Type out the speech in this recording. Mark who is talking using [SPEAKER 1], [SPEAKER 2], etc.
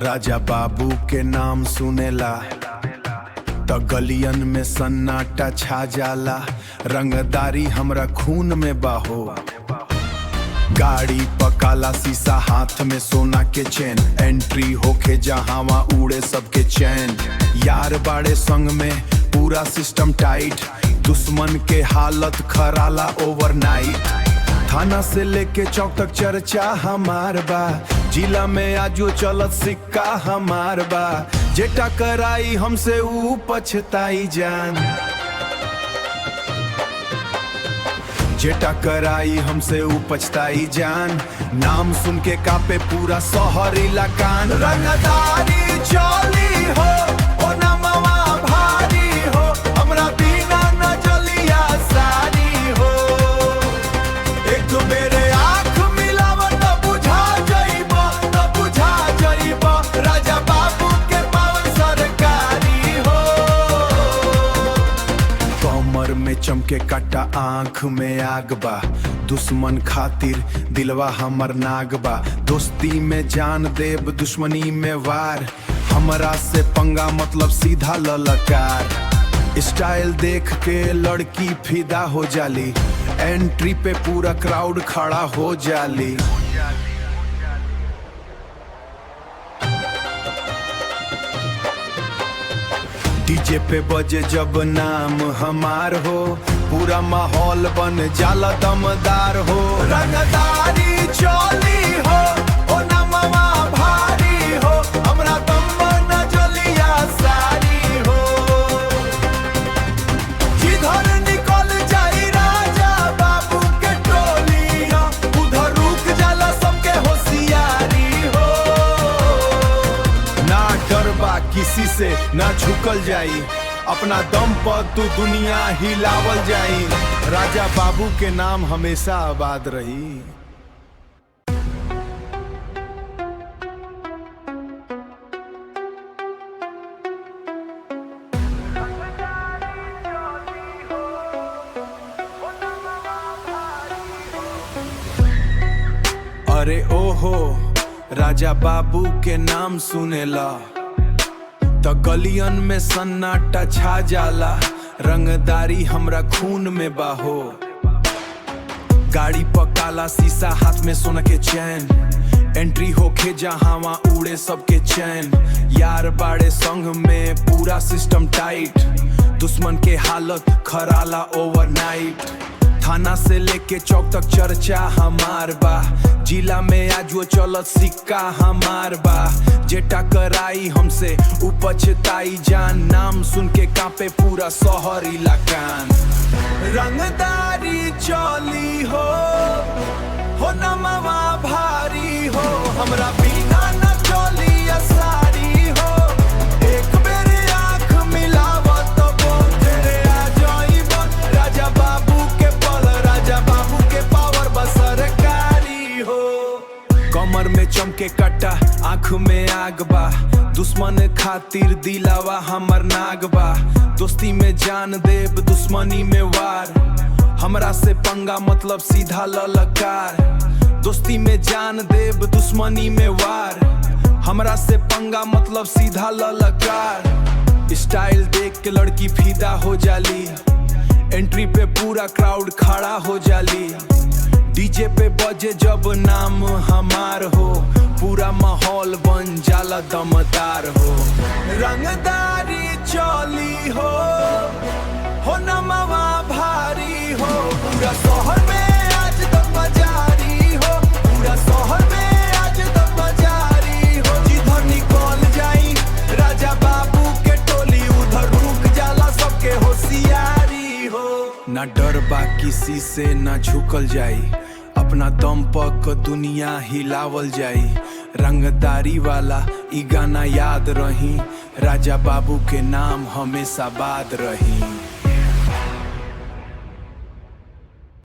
[SPEAKER 1] राजा बाबू के नाम सुनेला त गलियन में सन्नाटा छा जाला। रंगदारी हमरा खून में बाहो। गाड़ी प काला शीशा, हाथ में सोना के चैन। एंट्री होके जहाँ वहाँ उड़े सबके चैन। यार बाड़े संग में पूरा सिस्टम टाइट। दुश्मन के हालत खराला ओवरनाइट। थाना से लेके चौक तक चर्चा हमार बा। जिला में आजो चलत सिक्का हमार बा। जेटा कराई हमसे ऊ पछताई जान। जेटा कराई हमसे ऊ पछताई जान। नाम सुन के कापे पूरा शहर इलाकान। रंगदारी चली हो ओ नमवा भारी हो। हमरा बिना न जलिया सारी हो। एक तो मेरे आँख मिलाव त बुझा जाइबा, त बुझा जाइबा। राजा बाबू के पावन सरकारी हो। कमर में चमके काटा, आँख में आग बा। दुश्मन खातिर दिलवा हमर नाग बा। दोस्ती में जान देब, दुश्मनी में वार। हमरा से पंगा मतलब सीधा ललकार। स्टाइल देख के लड़की फिदा हो जाली। एंट्री पे पूरा क्राउड खड़ा हो जाली। डीजे पे बजे जब नाम हमार हो। पूरा माहौल बन जाला दमदार हो। रंगदारी चली हो ओ नमवा भारी हो। हमरा दम न जलिया सारी हो। जिधर निकल जाई राजा बाबू के टोलिया, उधर रुक जाला सबके होशियारी हो। ना डर बा किसी से, ना झुकल जाई। अपना दम पर तू दुनिया हिलावल जाई। राजा बाबू के नाम हमेशा आबाद रही। अरे ओहो, राजा बाबू के नाम सुनेला त गलियन में सन्नाटा छा जाला। रंगदारी हमरा खून में बाहो। गाड़ी प काला शीशा, हाथ में सोना के चैन। एंट्री होके जहाँ वहाँ उड़े सबके चैन। यार बाड़े संग में पूरा सिस्टम टाइट। दुश्मन के हालत खराला ओवरनाइट। थाना से लेके चौक तक चर्चा हमार बा। जिला में आजो चलत सिक्का हमार बा। जेटा कराई हमसे ऊ पछताई जान। नाम सुन के कापे पूरा शहर इलाकान। रंगदारी चली हो नमवा भारी हो। हमरा बिना न चलिया सारी हो। एक बेर आँख मिलावत तेरे आ जाइबा। राजा बाबू के पल, राजा बाबू के पावर बसरकारी हो। कमर में चमके काटा, आँख में आग बा। दुश्मन खातिर दिलावा हमर नाग बा। दोस्ती में जान देब, दुश्मनी में वार। हमरा से पंगा मतलब सीधा ललकार। दोस्ती में जान देब, दुश्मनी में वार। हमरा से पंगा मतलब सीधा ललकार। स्टाइल देख के लड़की फिदा हो जाली। एंट्री पे पूरा क्राउड खड़ा हो जाली। डीजे पे बजे जब नाम हमार हो। पूरा माहौल बन जाला दमदार हो। रंगदारी चली हो नमवा भारी हो। पूरा शहर में आज तक बजारी हो। पूरा शहर में आज तक बजारी हो। जिधर निकल जाई राजा बाबू के टोली, उधर रुक जाला सबके होशियारी हो। ना डर बा किसी से, ना झुकल जाई। अपना दम पर दुनिया हिलावल जाई। रंगदारी वाला ई गाना याद रही। राजा बाबू के नाम हमेशा बाद रही।